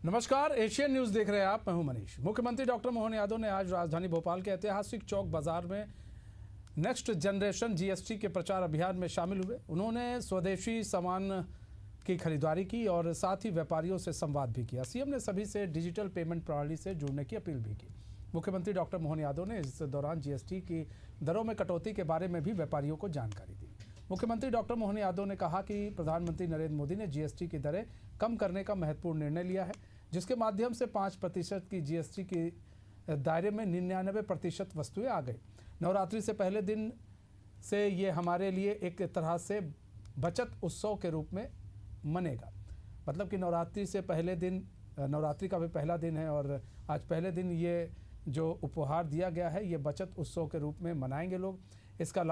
नमस्कार, Asian news देख रहे हैं आप। मैं हूं मनीष। मुख्यमंत्री डॉक्टर मोहन यादव ने आज राजधानी भोपाल के ऐतिहासिक चौक बाजार में नेक्स्ट जनरेशन जीएसटी के प्रचार अभियान में शामिल हुए। उन्होंने स्वदेशी सामान की खरीदारी की और साथ ही व्यापारियों से संवाद भी किया। सीएम ने सभी से डिजिटल पेमेंट प्रणाली से जुड़ने की अपील भी की। मुख्यमंत्री डॉक्टर मोहन यादव ने इस दौरान जीएसटी की दरों में कटौती के बारे में भी व्यापारियों को जानकारी दी। मुख्यमंत्री डॉक्टर मोहन यादव ने कहा कि प्रधानमंत्री नरेंद्र मोदी ने जीएसटी की दरें कम करने का महत्वपूर्ण निर्णय लिया है, जिसके माध्यम से 5% की जीएसटी के दायरे में 99% वस्तुएं आ गई। नवरात्रि से पहले दिन से ये हमारे लिए एक तरह से बचत उत्सव के रूप में मनेगा। मतलब कि नवरात्रि से पहले दिन, नवरात्रि का भी पहला दिन है और आज पहले दिन ये जो उपहार दिया गया है ये बचत उत्सव के रूप में मनाएंगे लोग। इसका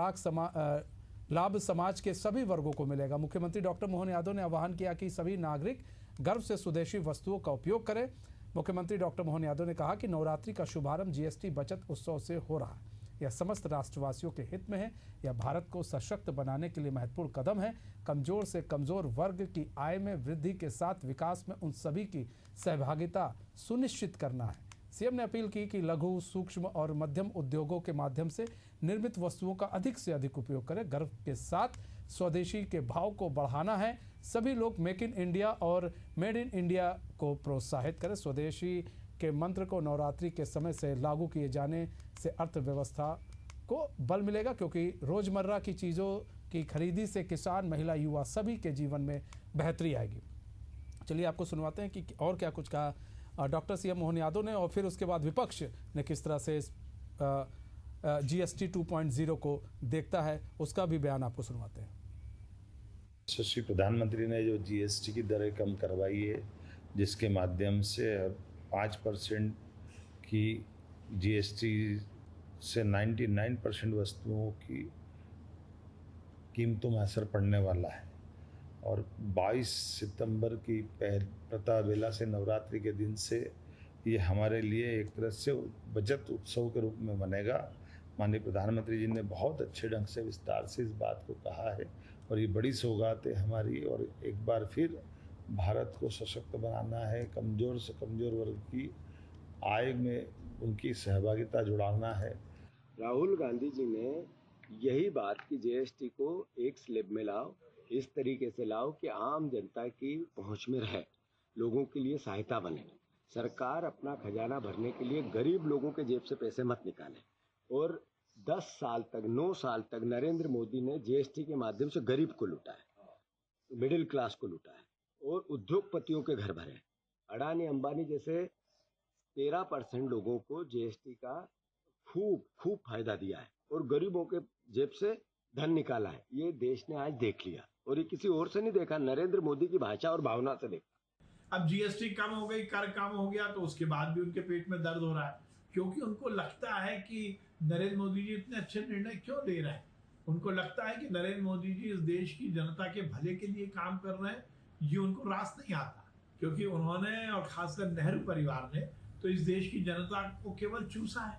लाभ समाज के सभी वर्गों को मिलेगा। मुख्यमंत्री डॉक्टर मोहन यादव ने आह्वान किया कि सभी नागरिक गर्व से स्वदेशी वस्तुओं का उपयोग करें। मुख्यमंत्री डॉक्टर मोहन यादव ने कहा कि नवरात्रि का शुभारंभ जीएसटी बचत उत्सव से हो रहा है। यह समस्त राष्ट्रवासियों के हित में है। यह भारत को सशक्त बनाने के लिए महत्वपूर्ण कदम है। कमजोर से कमजोर वर्ग की आय में वृद्धि के साथ विकास में उन सभी की सहभागिता सुनिश्चित करना है। सीएम ने अपील की कि लघु, सूक्ष्म और मध्यम उद्योगों के माध्यम से निर्मित वस्तुओं का अधिक से अधिक उपयोग करें। गर्व के साथ स्वदेशी के भाव को बढ़ाना है। सभी लोग मेक इन इंडिया और मेड इन इंडिया को प्रोत्साहित करें। स्वदेशी के मंत्र को नवरात्रि के समय से लागू किए जाने से अर्थव्यवस्था को बल मिलेगा, क्योंकि रोजमर्रा की चीज़ों की खरीदी से किसान, महिला, युवा सभी के जीवन में बेहतरी आएगी। चलिए आपको सुनवाते हैं कि और क्या कुछ कहा डॉक्टर सीएम मोहन यादव ने और फिर उसके बाद विपक्ष ने किस तरह से जीएसटी 2.0 को देखता है, उसका भी बयान आपको सुनवाते हैं। यशस्वी प्रधानमंत्री ने जो जीएसटी की दरें कम करवाई है, जिसके माध्यम से 5% की जीएसटी से 99% वस्तुओं की कीमतों में असर पड़ने वाला है और 22 सितंबर की प्रथा बेला से नवरात्रि के दिन से ये हमारे लिए एक तरह से बचत उत्सव के रूप में बनेगा। माननीय प्रधानमंत्री जी ने बहुत अच्छे ढंग से विस्तार से इस बात को कहा है और ये बड़ी सौगात है हमारी। और एक बार फिर भारत को सशक्त बनाना है, कमज़ोर से कमज़ोर वर्ग की आय में उनकी सहभागिता जुड़ाना है। राहुल गांधी जी ने यही बात कि जीएसटी को एक स्लैब में लाओ, इस तरीके से लाओ कि आम जनता की पहुंच में रहे, लोगों के लिए सहायता बने। सरकार अपना खजाना भरने के लिए गरीब लोगों के जेब से पैसे मत निकाले। और 10 साल तक, 9 साल तक नरेंद्र मोदी ने जीएसटी के माध्यम से गरीब को लूटा है, मिडिल क्लास को लूटा है और उद्योगपतियों के घर भरे। अडानी, अंबानी जैसे 13% लोगों को जीएसटी का खूब फायदा दिया है और गरीबों के जेब से धन निकाला है। ये देश ने आज देख लिया और ये किसी और से नहीं देखा, नरेंद्र मोदी की भाषा और भावना से देखा। अब जीएसटी कम हो गई, कर कम हो गया, तो उसके बाद भी उनके पेट में दर्द हो रहा है, क्योंकि उनको लगता है कि नरेंद्र मोदी जी इतने अच्छे निर्णय क्यों ले रहे हैं। उनको लगता है कि नरेंद्र मोदी जी इस देश की जनता के भले के लिए काम कर रहे हैं। ये उनको रास नहीं आता, क्योंकि उन्होंने और खासकर नेहरू परिवार ने तो इस देश की जनता को केवल चूसा है।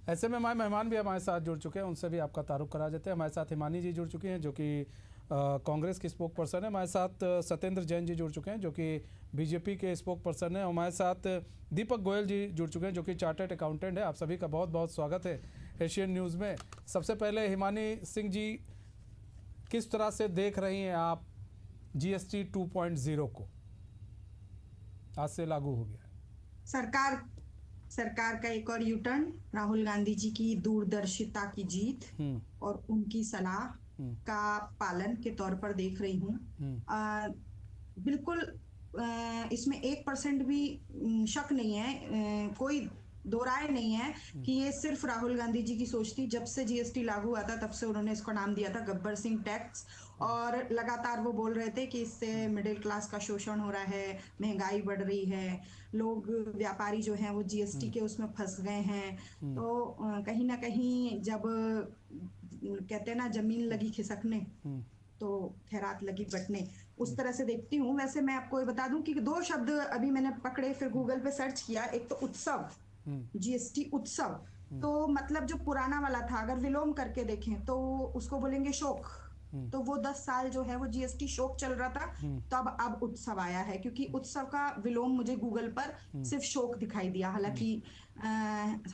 ऐसे में हमारे मेहमान भी हमारे साथ जुड़ चुके हैं, उनसे भी आपका तारुफ करा देते हैं। हमारे साथ हिमानी जी जुड़ चुकी हैं जो कि कांग्रेस के स्पोक पर्सन है। हमारे साथ सत्येंद्र जैन जी जुड़ चुके हैं जो कि बीजेपी के स्पोक पर्सन है। हमारे साथ दीपक गोयल जी जुड़ चुके हैं जो कि चार्टर्ड अकाउंटेंट है। आप सभी का बहुत बहुत स्वागत है एशियन न्यूज़ में। सबसे पहले हिमानी सिंह जी, किस तरह से देख रही हैं आप जीएसटी 2.0 को? आज से लागू हो गया है। सरकार का एक और यूटर्न, राहुल गांधी जी की दूरदर्शिता की जीत और उनकी सलाह का पालन के तौर पर देख रही हूँ। बिल्कुल इसमें 1% भी शक नहीं है, कोई दो राय नहीं है कि ये सिर्फ राहुल गांधी जी की सोच थी। जब से जीएसटी लागू हुआ था तब से उन्होंने इसको नाम दिया था गब्बर सिंह टैक्स और लगातार वो बोल रहे थे कि इससे मिडिल क्लास का शोषण हो रहा है, महंगाई बढ़ रही है, लोग, व्यापारी जो हैं वो जीएसटी के उसमें फंस गए हैं। तो कहीं ना कहीं जब कहते हैं ना जमीन लगी खिसकने तो खैरात लगी बटने, उस तरह से देखती हूँ। वैसे मैं आपको ये बता दूं कि 2 शब्द अभी मैंने पकड़े, फिर गूगल पे सर्च किया। एक तो उत्सव, जीएसटी उत्सव, तो मतलब जो पुराना वाला था अगर विलोम करके देखें तो उसको बोलेंगे शोक। तो वो 10 साल जो है वो जीएसटी शोक चल रहा था, तब अब उत्सव आया है, क्योंकि उत्सव का विलोम मुझे गूगल पर सिर्फ शोक दिखाई दिया। हालांकि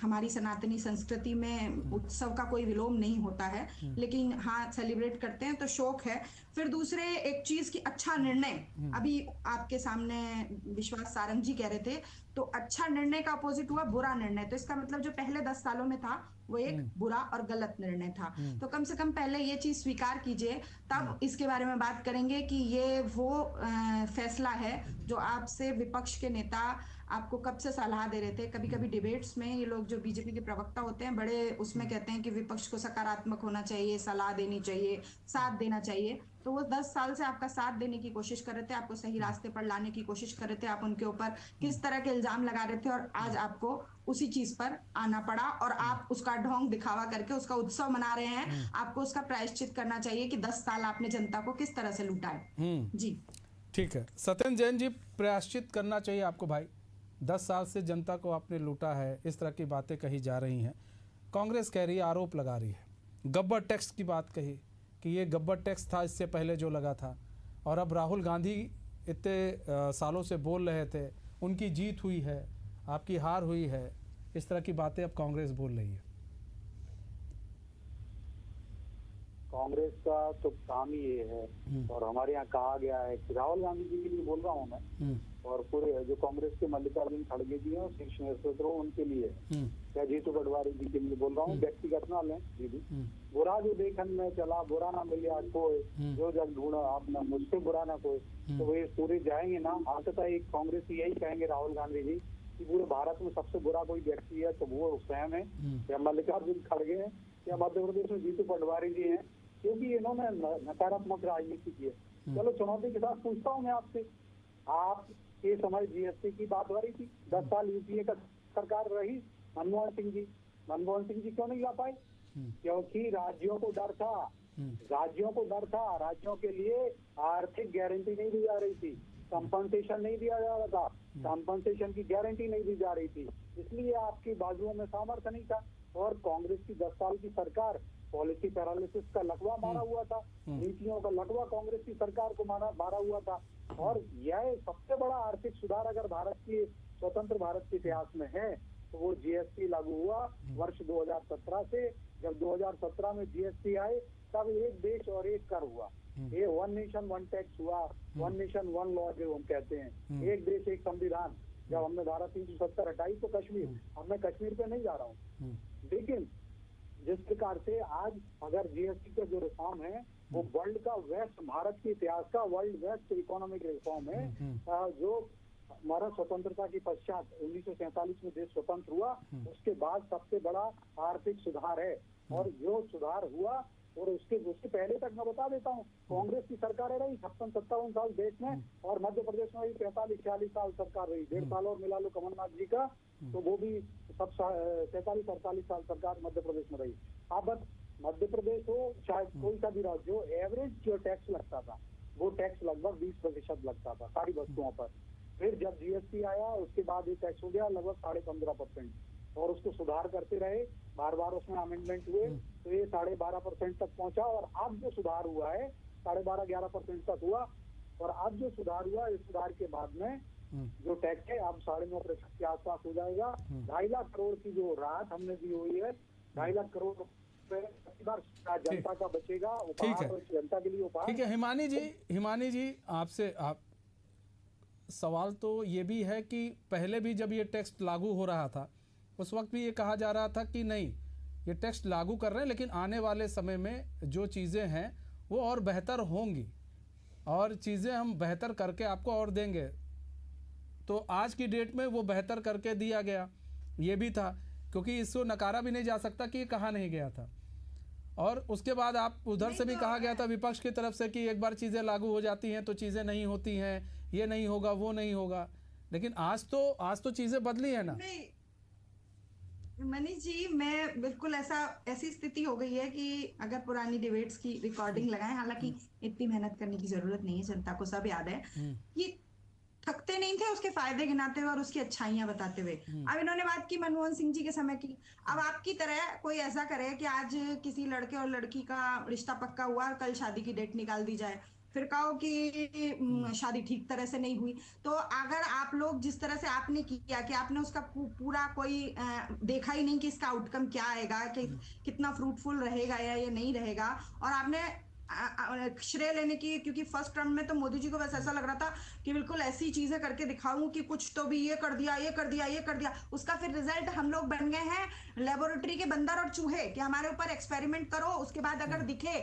हमारी सनातनी संस्कृति में उत्सव का कोई विलोम नहीं होता है, लेकिन हाँ सेलिब्रेट करते हैं तो शोक है। फिर दूसरे एक चीज की अच्छा निर्णय, अभी आपके सामने विश्वास सारंग जी कह रहे थे, तो अच्छा निर्णय का अपोजिट हुआ बुरा निर्णय। तो इसका मतलब जो पहले 10 सालों में था वो एक बुरा और गलत निर्णय था। तो कम से कम पहले ये चीज स्वीकार कीजिए, तब इसके बारे में बात करेंगे कि ये वो फैसला है जो आपसे विपक्ष के नेता आपको कब से सलाह दे रहे थे। कभी कभी डिबेट्स में ये लोग जो बीजेपी के प्रवक्ता होते हैं बड़े उसमें कहते हैं कि विपक्ष को सकारात्मक होना चाहिए, सलाह देनी चाहिए, साथ देना चाहिए। तो वो 10 साल से आपका साथ देने की कोशिश कर रहे थे, आपको सही रास्ते पर लाने की कोशिश कर रहे थे, आप उनके ऊपर किस तरह के इल्जाम लगा रहे थे, और आज आपको उसी चीज पर आना पड़ा और आप उसका ढोंग दिखावा करके उसका उत्सव मना रहे हैं। आपको उसका प्रायश्चित करना चाहिए कि 10 साल आपने जनता को किस तरह से लूटा है। जी ठीक है, सत्येंद्र जैन जी, प्रायश्चित करना चाहिए आपको भाई, 10 साल से जनता को आपने लूटा है, इस तरह की बातें कही जा रही हैं। कांग्रेस कह रही है, आरोप लगा रही है, गब्बर टैक्स की बात कही कि ये गब्बर टैक्स था इससे पहले जो लगा था, और अब राहुल गांधी इतने सालों से बोल रहे थे, उनकी जीत हुई है, आपकी हार हुई है, इस तरह की बातें अब कांग्रेस बोल रही है। कांग्रेस का तो काम ही ये है, और हमारे यहाँ कहा गया है कि राहुल गांधी जी के लिए बोल रहा हूँ मैं, और पूरे जो कांग्रेस के मल्लिकार्जुन खड़गे जी हैं, शीर्ष नेतृत्व उनके लिए, या जीतू पटवारी जी के लिए बोल रहा हूँ, व्यक्तिगत ना लें दीदी। बुरा जो देखन में चला, बुरा ना मिले आज कोई, जो जग ढूंढा आपने मुझसे बुरा ना कोई, तो वे पूरे जाएंगे ना। अंततः एक कांग्रेस यही कहेंगे राहुल गांधी जी कि पूरे भारत में सबसे बुरा कोई व्यक्ति है तो वो स्वयं है, या मल्लिकार्जुन खड़गे हैं, या मध्य प्रदेश में जीतू पटवारी जी हैं, क्योंकि इन्होंने नकारात्मक राजनीति की है। चलो चुनौती के साथ पूछता हूँ मैं आपसे, आप ये समय जीएसटी की बात हो रही थी, 10 साल यूपीए का सरकार रही, मनमोहन सिंह जी क्यों नहीं ला पाए? क्योंकि राज्यों को डर था, राज्यों के लिए आर्थिक गारंटी नहीं दी जा रही थी, कंपनसेशन नहीं दिया जा रहा था, कंपनसेशन की गारंटी नहीं दी जा रही थी, इसलिए आपकी बाजुओं में सामर्थ्य नहीं था। और कांग्रेस की 10 साल की सरकार पॉलिसी पैरालिसिस का लकवा मारा हुआ था, नीतियों का लकवा कांग्रेस की सरकार को मारा हुआ था। और यह सबसे बड़ा आर्थिक सुधार अगर भारत की स्वतंत्र भारत के इतिहास में है तो वो जीएसटी लागू हुआ वर्ष 2017 से। जब 2017 में जीएसटी आए तब एक देश और एक कर हुआ, ये वन नेशन वन टैक्स हुआ, वन नेशन वन लॉ जो हम कहते हैं, एक देश एक संविधान। जब हमने धारा 370 हटाई तो कश्मीर, अब मैं कश्मीर पे नहीं जा रहा हूँ, लेकिन जिस प्रकार से आज अगर जीएसटी का जो रिफॉर्म है वो वर्ल्ड का वेस्ट, भारत के इतिहास का वर्ल्ड वेस्ट इकोनॉमिक रिफॉर्म है, जो हमारा स्वतंत्रता के पश्चात 1947 में देश स्वतंत्र हुआ उसके बाद सबसे बड़ा आर्थिक सुधार है। और जो सुधार हुआ और उसके पहले तक मैं बता देता हूँ, कांग्रेस की सरकारें रही 56-57 साल देश में, और मध्य प्रदेश में 45-46 साल सरकार रही, 1.5 साल और मिला लो कमलनाथ जी का तो वो भी सब 47-48 साल सरकार मध्य प्रदेश में रही। अब मध्य प्रदेश हो चाहे कोई सा भी राज्य हो, एवरेज जो टैक्स लगता था वो टैक्स लगभग 20% लगता था सारी वस्तुओं पर। फिर जब जीएसटी आया उसके बाद ये टैक्स हो गया लगभग 15.5%, और उसको सुधार करते रहे, बार बार उसमें अमेंडमेंट हुए तो ये 12.5% तक पहुंचा। और अब जो सुधार हुआ है 12.5-11% तक हुआ, और अब जो सुधार हुआ इस सुधार के बाद में जो टैक्स है अब 9.5% के आसपास हो जाएगा। 2.5 लाख करोड़ की जो राहत हमने दी हुई है, 2.5 लाख करोड़ जनता का बचेगा, उपहार जनता के लिए उपहार। ठीक है हिमानी जी आपसे सवाल तो ये भी है कि पहले भी जब ये टैक्स लागू हो रहा था उस वक्त भी ये कहा जा रहा था कि नहीं ये टैक्स लागू कर रहे हैं लेकिन आने वाले समय में जो चीज़ें हैं वो और बेहतर होंगी और चीज़ें हम बेहतर करके आपको और देंगे। तो आज की डेट में वो बेहतर करके दिया गया, ये भी था, क्योंकि इसको नकारा भी नहीं जा सकता कि ये कहा नहीं गया था। और उसके बाद आप उधर से भी कहा गया था विपक्ष की तरफ से कि एक बार चीज़ें लागू हो जाती हैं तो चीज़ें नहीं होती हैं, ये नहीं होगा वो नहीं होगा, लेकिन आज तो चीज़ें बदली है ना। मनीष जी, मैं बिल्कुल ऐसी स्थिति हो गई है कि अगर पुरानी डिबेट्स की रिकॉर्डिंग लगाएं, हालांकि इतनी मेहनत करने की जरूरत नहीं है, जनता को सब याद है कि थकते नहीं थे उसके फायदे गिनाते हुए और उसकी अच्छाइयां बताते हुए। अब इन्होंने बात की मनमोहन सिंह जी के समय की। अब आपकी तरह कोई ऐसा करे कि आज किसी लड़के और लड़की का रिश्ता पक्का हुआ और कल शादी की डेट निकाल दी जाए, फिर कहो कि शादी ठीक तरह से नहीं हुई। तो अगर आप लोग जिस तरह से आपने किया कि आपने उसका पूरा कोई देखा ही नहीं कि इसका आउटकम क्या आएगा, कि कितना फ्रूटफुल रहेगा या ये नहीं रहेगा, और आपने श्रेय लेने की, क्योंकि फर्स्ट टर्म में तो मोदी जी को बस ऐसा लग रहा था कि बिल्कुल ऐसी चीजें करके दिखाऊं कि कुछ तो भी ये कर दिया, ये कर दिया, ये कर दिया। उसका फिर रिजल्ट हम लोग बन गए हैं लेबोरेटरी के बंदर और चूहे, कि हमारे ऊपर एक्सपेरिमेंट करो, उसके बाद अगर दिखे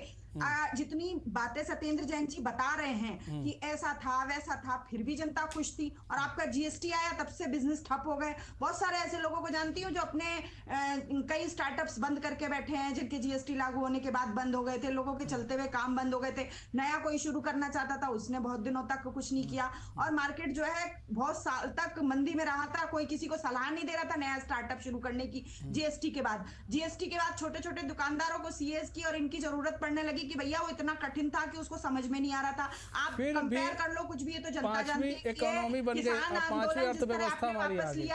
जितनी बातें सत्येंद्र जैन जी बता रहे हैं कि ऐसा था वैसा था, फिर भी जनता खुश थी। और आपका जीएसटी आया तब से बिजनेस ठप हो गए। बहुत सारे ऐसे लोगों को जानती हूँ जो अपने कई स्टार्टअप्स बंद करके बैठे हैं, जिनके जीएसटी लागू होने के बाद बंद हो गए थे, लोगों के चलते हुए काम बंद हो गए थे। नया कोई शुरू करना चाहता था, उसने बहुत दिनों तक कुछ नहीं किया, और मार्केट जो है बहुत साल तक मंदी में रहा था। कोई किसी को सलाह नहीं दे रहा था नया स्टार्टअप शुरू करने की। जीएसटी के बाद छोटे छोटे दुकानदारों को सीएस की और इनकी जरूरत पड़ने लगी कि भैया वो इतना कठिन था कि उसको समझ में नहीं आ रहा था। आप कंपेयर कर लो कुछ भी, ये तो जनता जानती है। इकोनॉमी बन गई, पांचवी अर्थव्यवस्था हमारी आ गई।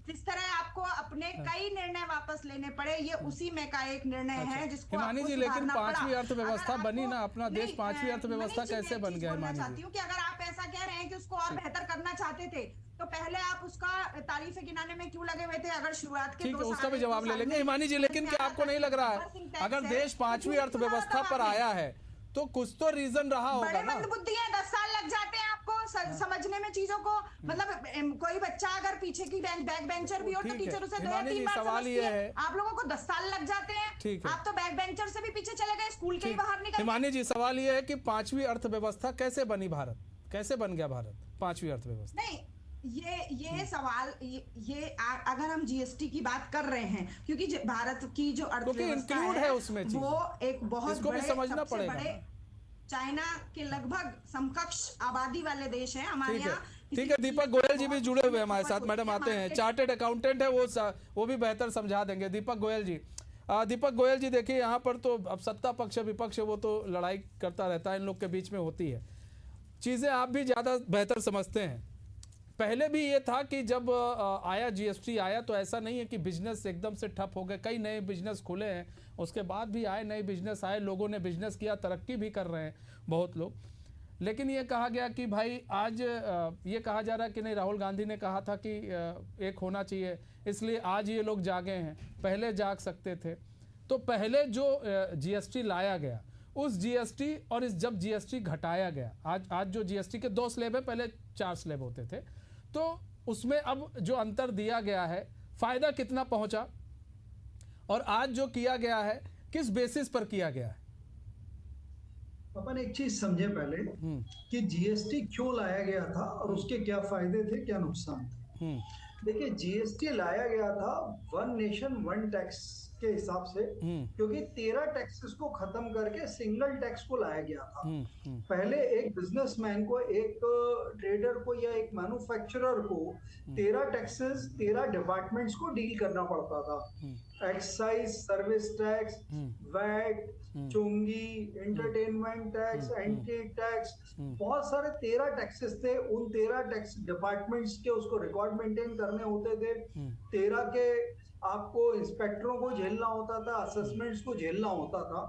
जिस तरह आपको अपने कई निर्णय वापस लेने पड़े, ये उसी में का एक निर्णय है जिसको हिमानी जी, लेकिन पांचवी अर्थव्यवस्था बनी ना, अपना देश पांचवी अर्थव्यवस्था कैसे बन गया? हिमानी चाहती हूँ कि अगर आप ऐसा कह रहे हैं कि उसको और बेहतर करना चाहते थे, तो पहले आप उसका तारीफें गिनाने में क्यों लगे हुए थे? अगर शुरुआत के ठीक है, उसका भी जवाब ले लेंगे हिमानी जी। लेकिन क्या आपको नहीं लग रहा है अगर देश पांचवी अर्थव्यवस्था पर आया है तो कुछ तो रीजन रहा होगा ना? बुद्धि है, 10 साल लग जाते हैं आपको समझने में चीजों को। मतलब कोई बच्चा अगर पीछे की बैक बेंचर भी हो तो टीचर उसे 2-3 बार समझती है। आप लोगों को 10 साल लग जाते हैं। ठीक है, आप तो बैक बेंचर से भी पीछे चले गए, स्कूल के ही बाहर निकल। हिमानी जी, सवाल ये है कि पांचवी अर्थव्यवस्था कैसे बनी भारत, कैसे बन गया भारत पांचवी अर्थव्यवस्था? नहीं, ये सवाल ये अगर हम जीएसटी की बात कर रहे हैं, क्योंकि भारत की जो अर्थव्यवस्था है उसमें वो एक बहुत बड़े, समझना पड़ेगा, चाइना के लगभग समकक्ष आबादी वाले देश है हमारे यहाँ। ठीक है, दीपक गोयल जी भी जुड़े हुए हमारे साथ। मैडम आते हैं, चार्टेड अकाउंटेंट है वो भी बेहतर समझा देंगे। दीपक गोयल जी, देखिए यहाँ पर तो अब सत्ता पक्ष विपक्ष वो तो लड़ाई करता रहता है, इन लोग के बीच में होती है चीजें, आप भी ज्यादा बेहतर समझते हैं। पहले भी ये था कि जब आया जीएसटी आया तो ऐसा नहीं है कि बिजनेस एकदम से ठप हो गए, कई नए बिजनेस खुले हैं, उसके बाद भी आए नए बिजनेस आए, लोगों ने बिजनेस किया, तरक्की भी कर रहे हैं बहुत लोग। लेकिन ये कहा गया कि भाई आज ये कहा जा रहा है कि नहीं, राहुल गांधी ने कहा था कि एक होना चाहिए, इसलिए आज ये लोग जागे हैं, पहले जाग सकते थे। तो पहले जो जीएसटी लाया गया उस जीएसटी और जब जीएसटी घटाया गया, आज जो जीएसटी के 2 स्लैब है, पहले 4 स्लैब होते थे, तो उसमें अब जो अंतर दिया गया है, फायदा कितना पहुंचा और आज जो किया गया है किस बेसिस पर किया गया है? अपन एक चीज समझे पहले कि जीएसटी क्यों लाया गया था और उसके क्या फायदे थे, क्या नुकसान थे। देखिए, जीएसटी लाया गया था वन नेशन वन टैक्स के हिसाब से, क्योंकि 13 टैक्सेस को खत्म करके सिंगल टैक्स को लाया गया था। पहले एक बिजनेसमैन को, एक ट्रेडर को या एक मैन्युफैक्चरर को 13 टैक्सेस 13 डिपार्टमेंट्स को डील करना पड़ता था। एक्साइज, सर्विस टैक्स, वैट, चुंगी, एंटरटेनमेंट टैक्स, एंटी टैक्स, बहुत सारे 13 टैक्सेस थे। उन 13 टैक्स डिपार्टमेंट्स के उसको रिकॉर्ड मेंटेन करने होते थे। 13 के आपको इंस्पेक्टरों को झेलना होता था, असेसमेंट्स को झेलना होता था।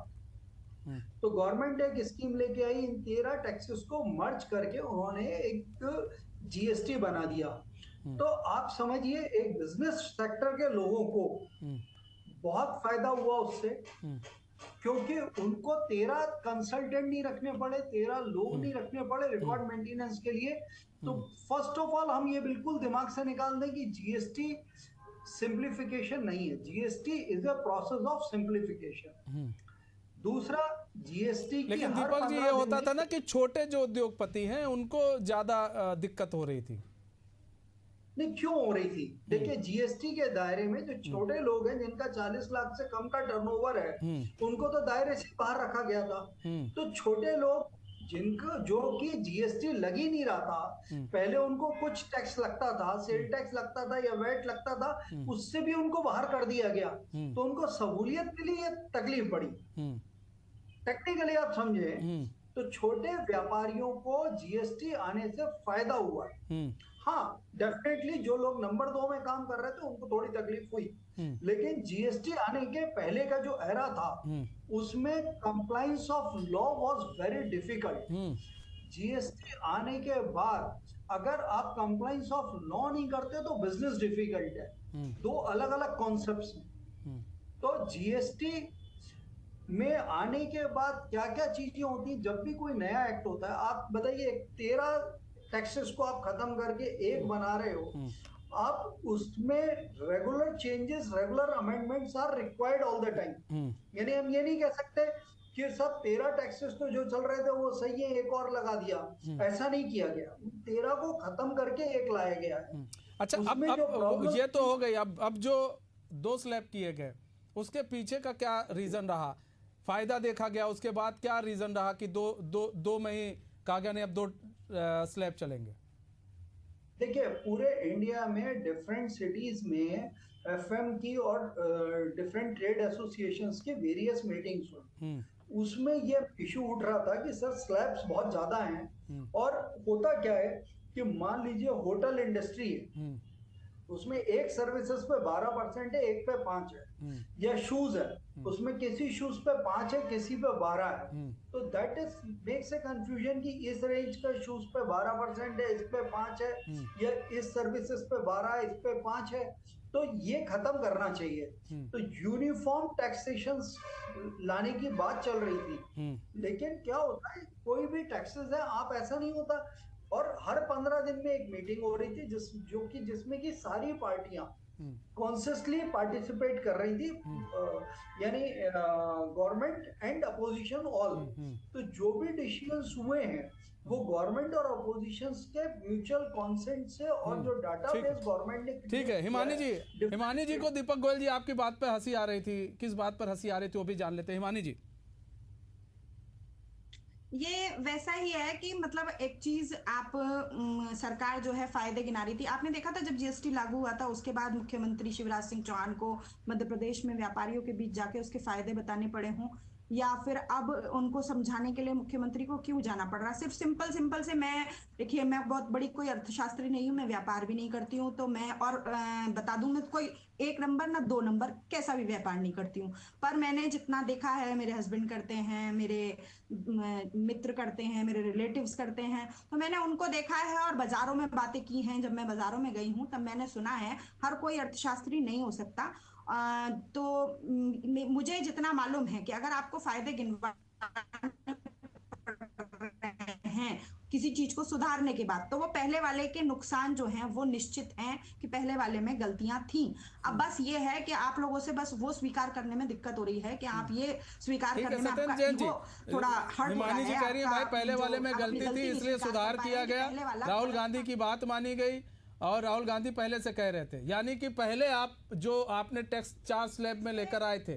तो गवर्नमेंट एक स्कीम लेके आई, इन 13 टैक्सेस को मर्ज करके उन्होंने एक जीएसटी बना दिया। तो आप समझिए, एक बिजनेस सेक्टर के लोगों को बहुत फायदा हुआ उससे, क्योंकि उनको 13 कंसल्टेंट नहीं रखने पड़े, 13 लोग नहीं रखने पड़े रिकॉर्ड मेंटेनेंस के लिए। तो फर्स्ट ऑफ ऑल हम ये बिल्कुल दिमाग से निकाल दें कि जीएसटी सिंप्लीफिकेशन नहीं है, GST is a process of simplification. दूसरा, जीएसटी की लेकिन दीपक जी, ये होता था ना कि छोटे जो उद्योगपति हैं उनको ज्यादा दिक्कत हो रही थी। नहीं, क्यों हो रही थी? देखिए, जीएसटी के दायरे में जो छोटे लोग हैं जिनका 40 लाख से कम का टर्नओवर है, उनको तो दायरे से बाहर रखा गया था। तो छोटे लोग जिनको, जो कि जीएसटी लग ही नहीं रहा था, पहले उनको कुछ टैक्स लगता था, सेल टैक्स लगता था या वैट लगता था, उससे भी उनको बाहर कर दिया गया। तो उनको सहूलियत के लिए तकलीफ पड़ी। टेक्निकली आप समझे तो छोटे व्यापारियों को जीएसटी आने से फायदा हुआ है। हाँ, डेफिनेटली जो लोग नंबर 2 में काम कर रहे थे उनको थोड़ी तकलीफ हुई, लेकिन जीएसटी आने के पहले का जो एरा था उसमें compliance of law was very difficult. GST आने के बाद अगर आप कंप्लायंस ऑफ लॉ नहीं करते तो बिजनेस डिफिकल्ट है। दो अलग अलग कॉन्सेप्ट्स हैं। तो जीएसटी में आने के बाद क्या क्या चीजें होती, जब भी कोई नया एक्ट होता है, आप बताइए 13 टैक्सेस को आप खत्म करके एक बना रहे हो, आप उसमें regular changes, regular amendments are required all the time. यानी हम ये नहीं कह सकते कि सब 13 टैक्सेस तो जो चल रहे थे वो सही है, एक और लगा दिया, ऐसा नहीं किया गया। 13 को खत्म करके एक लाया गया है। अच्छा, अब ये तो हो गई। अब जो 2 स्लैब किए गए उसके पीछे का क्या रीजन रहा? फायदा देखा गया, उसके बाद क्या रीजन रहा कि दो में ही कहा गया नहीं अब 2 स्लैब चलेंगे? देखिए, पूरे इंडिया में डिफरेंट सिटीज में एफएम की और डिफरेंट ट्रेड एसोसिएशंस के वेरियस मीटिंग्स हुई। उसमें ये इशू उठ रहा था कि सर स्लैब्स बहुत ज्यादा हैं, और होता क्या है कि मान लीजिए होटल इंडस्ट्री है, उसमें एक सर्विसेज पे 12% है, एक पे 5 है, या शूज है, उसमें किसी शूज पे 5 है, किसी पे 12 है। तो that is makes a confusion कि इस रेंज का शूज पे 12% है, इस पे 5 है, या इस सर्विसेज पे 12 है, इस पे 5 है। तो ये खत्म करना चाहिए। तो यूनिफॉर्म टैक्सेशन लाने की बात चल रही थी, लेकिन क्या होता है, कोई भी टैक्सेस है, आप ऐसा नहीं होता, और हर 15 दिन में एक मीटिंग हो रही थी जिसमें कि सारी पार्टियां कॉन्शियसली पार्टिसिपेट कर रही थी, यानी गवर्नमेंट एंड अपोजिशन ऑल। तो जो भी डिसीजंस हुए हैं वो गवर्नमेंट और अपोजिशन के म्यूचुअल कंसेंट से, और जो डाटाबेस गवर्नमेंट ने। ठीक है हिमानी जी को दीपक गोयल जी आपकी बात पर हंसी आ रही थी, किस बात पर हंसी आ रही थी वो भी जान लेते हैं। हिमानी जी, ये वैसा ही है कि मतलब एक चीज आप सरकार जो है फायदे गिना रही थी। आपने देखा था जब जीएसटी लागू हुआ था उसके बाद मुख्यमंत्री शिवराज सिंह चौहान को मध्य प्रदेश में व्यापारियों के बीच जाके उसके फायदे बताने पड़े हों, या फिर अब उनको समझाने के लिए मुख्यमंत्री को क्यों जाना पड़ रहा है। सिर्फ सिंपल से देखिए मैं बहुत बड़ी कोई अर्थशास्त्री नहीं हूँ, मैं व्यापार भी नहीं करती हूँ, तो मैं और बता दूं, मैं कोई 1 नंबर ना 2 नंबर कैसा भी व्यापार नहीं करती हूँ, पर मैंने जितना देखा है, मेरे हस्बैंड करते हैं, मेरे मित्र करते हैं, मेरे रिलेटिव्स करते हैं, तो मैंने उनको देखा है और बाजारों में बातें की हैं। जब मैं बाजारों में गई हूँ तब मैंने सुना है, हर कोई अर्थशास्त्री नहीं हो सकता, तो मुझे जितना मालूम है कि अगर आपको फायदे गिनवाने हैं किसी चीज को सुधारने के बाद, तो वो पहले वाले के नुकसान जो हैं वो निश्चित हैं कि पहले वाले में गलतियां थी। अब बस ये है कि आप लोगों से बस वो स्वीकार करने में दिक्कत हो रही है कि आप ये स्वीकार करने में आपका ईगो थोड़ा हर्ट हो रहा है। जी कह रही है भाई पहले वाले में गलती थी इसलिए सुधार किया गया, राहुल गांधी की बात मानी गई, और राहुल गांधी पहले से कह रहे थे, यानी कि पहले आपने टैक्स 4 स्लैब में लेकर आए थे,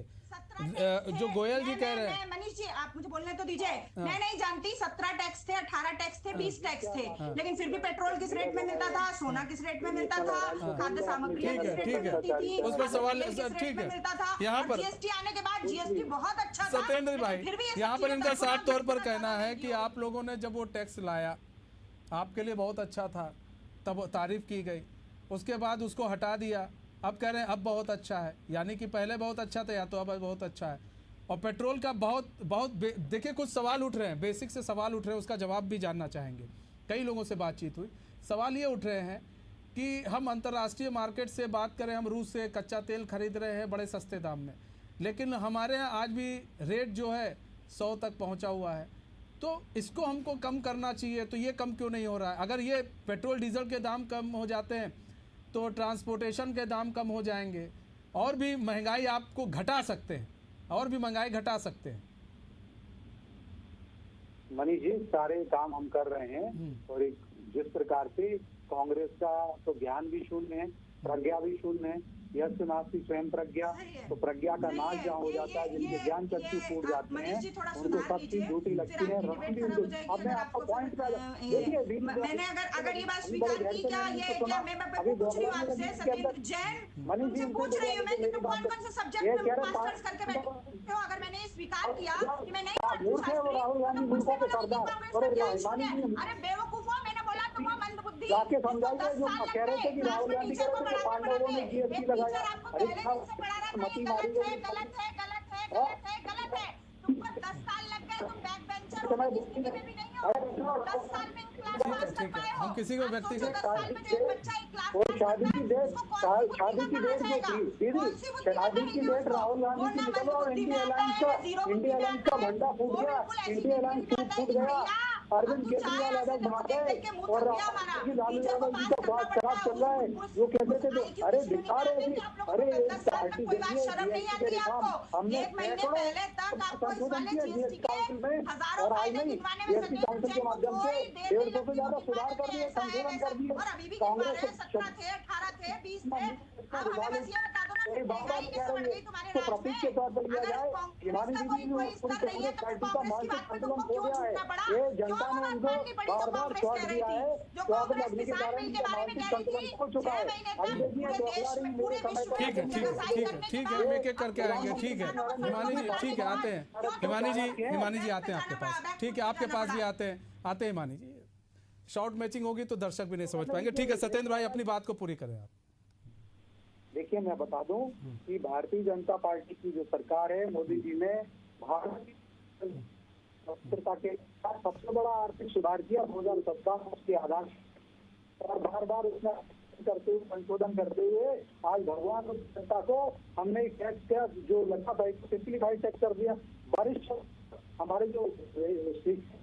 जो गोयल जी कह रहे हैं। मनीष जी आप मुझे बोलने तो दीजिए। मैं नहीं जानती 17 टैक्स थे, 18 टैक्स थे, 20 टैक्स थे, लेकिन फिर भी पेट्रोल किस रेट में मिलता था, सोना किस रेट में मिलता था, खाद्य सामग्री किस रेट में मिलती थी, उस पर सवाल ठीक है। यहाँ पर जीएसटी आने के बाद जीएसटी बहुत अच्छा था। सत्येंद्र भाई यहाँ पर इनका साफ तौर पर कहना है कि आप लोगों ने जब वो टैक्स लाया आपके लिए बहुत अच्छा था, तब तारीफ की गई, उसके बाद उसको हटा दिया, अब कह रहे हैं अब बहुत अच्छा है, यानी कि पहले बहुत अच्छा था या तो अब बहुत अच्छा है। और पेट्रोल का बहुत देखिए कुछ सवाल उठ रहे हैं, बेसिक से सवाल उठ रहे हैं, उसका जवाब भी जानना चाहेंगे। कई लोगों से बातचीत हुई, सवाल ये उठ रहे हैं कि हम अंतर्राष्ट्रीय मार्केट से बात करें, हम रूस से कच्चा तेल खरीद रहे हैं बड़े सस्ते दाम में, लेकिन हमारे यहाँ आज भी रेट जो है 100 तक पहुँचा हुआ है, तो इसको हमको कम करना चाहिए। तो ये कम क्यों नहीं हो रहा है? अगर ये पेट्रोल डीजल के दाम कम हो जाते हैं तो ट्रांसपोर्टेशन के दाम कम हो जाएंगे, और भी महंगाई आपको घटा सकते हैं, और भी महंगाई घटा सकते हैं। मनीष जी सारे काम हम कर रहे हैं, और जिस प्रकार से कांग्रेस का तो ज्ञान भी शून्य है, प्रज्ञा भी शून्य है, यस्य नास्ति स्वयं प्रज्ञा, तो प्रज्ञा का नाश जहाँ हो जाता है, जिनके ज्ञान चक्षु फूट जाते हैं, उनको सब चीज झूठी लगती है। अब मैं आपका पॉइंट पे देखिए, मैंने अगर ये बात स्वीकार की, क्या मैं पूछ रही हूँ आपसे सत्येंद्र जैन, उनसे पूछ रही हूँ मैं कि तुम कौन-कौन से सब्जेक्ट में मास्टर्स करके बैठे हो? अगर मैंने स्वीकार किया कि मैं नहीं पढ़ती शास्त्री, राहुल गांधी मूर्खों के सरदार, अरे बेवकूफो, मैंने बोला तुम मंदबुद्धि, जाके समझाइए जो कह रहे थे कि राहुल गांधी कह रहे थे पांडवों ने जीएसटी लगाया। अरे मती मारी गलत है। तुमको 10 साल लग गए, तुम बैक बेंचर हो, जिंदगी में भी नहीं हो। 10 साल में क्लास पास कर पाए हो। हम किसी को व्यक्ति से शादी की डेट जो थी दीदी, शादी की डेट राहुल गांधी की निकलो और इंडिया अलायंस का झंडा फूट गया, इंडिया अलायंस फूट गया। अरविंद केजरीवाल अलग भाग गए और लालू यादव जी का बात खराब चल रहा है। जो कहते थे जो अरे दिखा रहे थे, अरे पार्टी देखिए हमने संशोधन किया जीएसटी काउंसिल में, और आज नहीं जीएसटी काउंसिल के माध्यम से 150 से ज्यादा सुधार कर दिए, संशोधन कर दिए। कांग्रेस तो प्रतीक के तौर पर लिया जाए, हिमानी दीदी पूरी कांग्रेस पार्टी का मानसिक संतुलन हो गया है। ये जनता ने उनको बार बार शॉट दिया है, शॉट लगने के कारण इनका मानसिक संतुलन खो चुका है। अभी देखिए ठीक है, एक एक करके आएंगे। ठीक है हिमानी जी, ठीक है आते हैं हिमानी जी आते हैं आपके पास। ठीक है आपके पास भी आते हैं हिमानी जी। शॉर्ट मैचिंग होगी तो दर्शक भी नहीं समझ पाएंगे। ठीक है सत्येंद्र भाई अपनी बात को पूरी करें आप। देखिए मैं बता दूं कि भारतीय जनता पार्टी की जो सरकार है, मोदी जी ने भारत के सबसे बड़ा आर्थिक सुधार किया 2017 के आधार और बार बार उसमें करते हुए संशोधन करते हुए आज भगवान जनता को हमने टैक्स का जो लगा था सिंप्लीफाइड टैक्स कर दिया। वरिष्ठ हमारे जो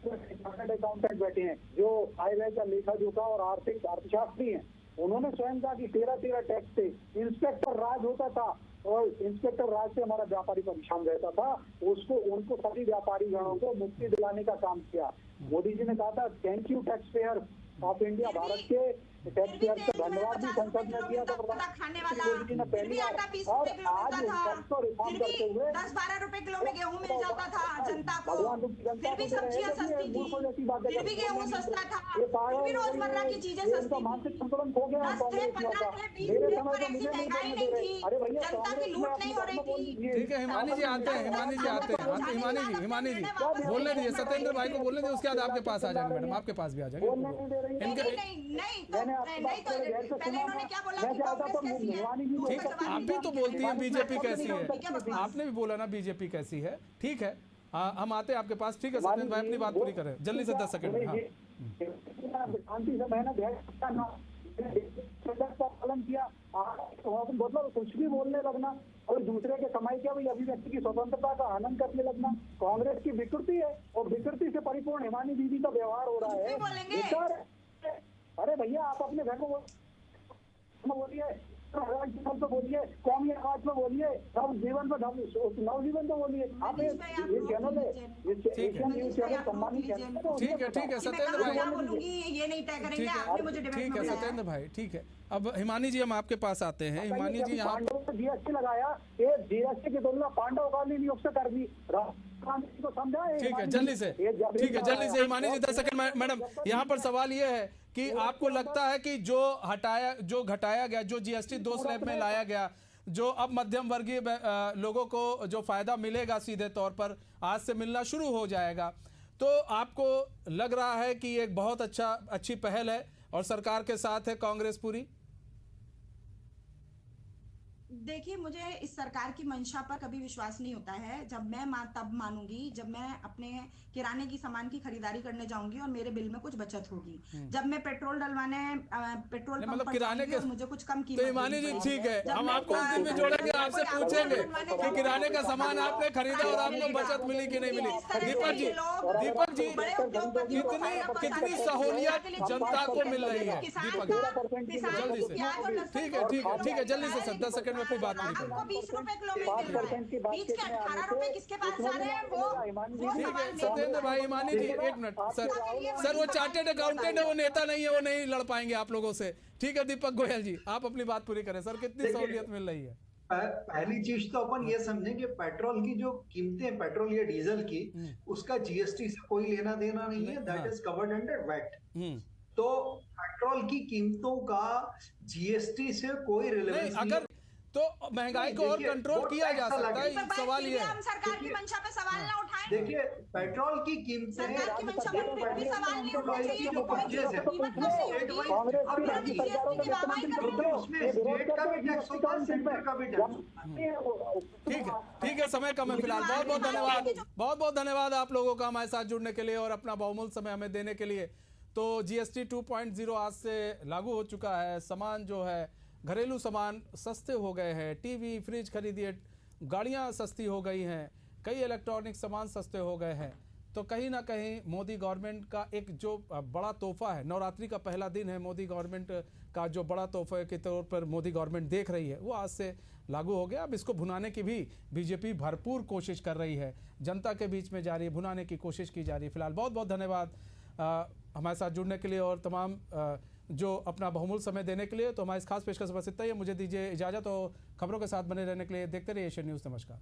अकाउंटेंट बैठे हैं, जो आय व्यय का लेखा जोखा और आर्थिक अर्थशास्त्री हैं, उन्होंने स्वयं कहा कि 13 टैक्स थे। इंस्पेक्टर राज होता था और इंस्पेक्टर राज से हमारा व्यापारी परेशान रहता था, उनको सभी व्यापारी गणों को मुक्ति दिलाने का काम किया। मोदी जी ने कहा था thank you tax payer of India, Bharat के टैक्स पेयर का धन्यवाद भी संसद में किया था मोदी जी ने पहली बार। और आज टैक्स को रिफॉर्म करते हुए 10-12 रुपए किलो में गेहूं मिल जाता था जनता को, फिर भी सब्जियां सस्ती थी, फिर भी गेहूं सस्ता था, फिर भी रोजमर्रा की चीजें सस्ती मानसिक संतुलन खो गया। 10 महंगाई नहीं थी, जनता की लूट नहीं हो रही थी। ठीक है हिमानी जी आते हैं हिमानी जी बोलने दीजिए, सत्येंद्र भाई को बोलने दीजिए, उसके बाद आपके पास आ जाएंगे मैडम, आपके पास भी आ जाएंगे। ठीक है आप भी तो बोलती हैं बीजेपी कैसी है, आपने भी बोला ना बीजेपी कैसी है। ठीक है हम आते हैं आपके पास। ठीक है सत्येंद्र भाई अपनी बात पूरी करें जल्दी से 10 सेकंड में। शांति से मेहनत पालन किया, मतलब कुछ भी बोलने लगना और दूसरे के कमाई के भाई अभिव्यक्ति की स्वतंत्रता का आनंद करने लगना कांग्रेस की विकृति है, और विकृति से परिपूर्ण हिमानी दीदी का व्यवहार हो रहा है। अरे भैया आप अपने घर को बोलिए, तो बोलिए, कौमी आवाज में बोलिए, नवजीवन पे नवजीवन तो बोलिए। आप ये चैनल है, ये चैनल सम्मानित है। ठीक है सत्येंद्र भाई, ये नहीं तय करेंगे आपने मुझे डिबेट में। ठीक है सत्येंद्र भाई ठीक है। अब हिमानी जी हम आपके पास आते हैं। हिमानी जी यहाँ जीएसटी लगाया, ये जीएसटी की तुलना पांडव कालीन युग से कर दी, को समझा। ठीक है जल्दी से हिमानी जी 10 सेकंड। मैडम यहाँ पर सवाल ये है कि आपको लगता है कि जो घटाया गया, जो जीएसटी 2 स्लैब में लाया गया, जो अब मध्यम वर्गीय लोगों को जो फायदा मिलेगा सीधे तौर पर आज से मिलना शुरू हो जाएगा, तो आपको लग रहा है कि एक बहुत अच्छी पहल है और सरकार के साथ है कांग्रेस पूरी? देखिए मुझे इस सरकार की मंशा पर कभी विश्वास नहीं होता है। जब मैं तब मानूंगी जब मैं अपने किराने की सामान की खरीदारी करने जाऊंगी और मेरे बिल में कुछ बचत होगी। जब मैं पेट्रोल डलवाने पेट्रोल पंप पर किराने के मुझे कुछ कम कीमत। तो हिमानी जी ठीक है, हम आपको उस दिन में जोड़ेंगे, आपसे पूछेंगे कि किराने का सामान आपने खरीदा और आपको बचत मिली कि नहीं मिली। दीपक जी कितनी सहूलियत जनता को मिल रही है? दीपक जल्दी से। ठीक है जल्दी से 10 सेकंड में अपनी बात पूरी करें। आपको 20 रुपए किलो में मिल रहा है, 5% की बात बीच के कितने आने 18 थे? रुपए किसके पास जा रहे हैं वो ठीक है सवाल सत्येंद्र भाई ईमानी जी, एक मिनट सर वो चार्टेड अकाउंटेंट है, वो नेता नहीं है, वो नहीं लड़ पाएंगे आप लोगों से। ठीक है दीपक गोयल जी, आप अपनी बात पूरी करें। सर कितनी सहूलियत मिल रही है? पहली चीज तो अपन ये समझें कि पेट्रोल की जो कीमतें, पेट्रोल या डीजल की, उसका जीएसटी से कोई लेना देना नहीं है, that is covered under weight. तो पेट्रोल की कीमतों का जीएसटी से कोई रिलेवेंस नहीं। अगर तो महंगाई को और कंट्रोल किया जा सकता है, सवाल ये है। हम सरकार की मंशा पे सवाल ना उठाएं। देखिए पेट्रोल की कीमतें सरकार की मंशा पर फिर भी सवाल नहीं उठना चाहिए कि कोई परचेज है, कीमत कब से होगी। कांग्रेस और की फिर राज्य जीएसटी सरकारों की वाहवाही कर रहे तो हो। उसमें स्टेट का भी टैक्स होता है, सेंटर का भी टैक्स। ठीक है समय कम है फिलहाल। बहुत बहुत धन्यवाद, बहुत बहुत धन्यवाद आप लोगों का हमारे साथ जुड़ने के लिए और अपना बहुमूल्य समय हमें देने के लिए। तो जीएसटी 2.0 आज से लागू हो चुका है। सामान जो है, घरेलू सामान सस्ते हो गए हैं, टीवी फ्रिज खरीदिए, गाड़ियां सस्ती हो गई हैं, कई इलेक्ट्रॉनिक सामान सस्ते हो गए हैं। तो कहीं ना कहीं मोदी गवर्नमेंट का एक जो बड़ा तोहफा है, नवरात्रि का पहला दिन है, मोदी गवर्नमेंट का जो बड़ा तोहफे के तौर पर मोदी गवर्नमेंट देख रही है, वो आज से लागू हो गया। अब इसको भुनाने की भी बीजेपी भरपूर कोशिश कर रही है, जनता के बीच में जा रही है, भुनाने की कोशिश की जा रही है। फिलहाल बहुत बहुत धन्यवाद हमारे साथ जुड़ने के लिए और तमाम जो अपना बहुमूल्य समय देने के लिए। तो हमारे इस खास पेशकश बस इतना ही है। मुझे दीजिए इजाज़त और खबरों के साथ बने रहने के लिए देखते रहिए एशियन न्यूज़। नमस्कार।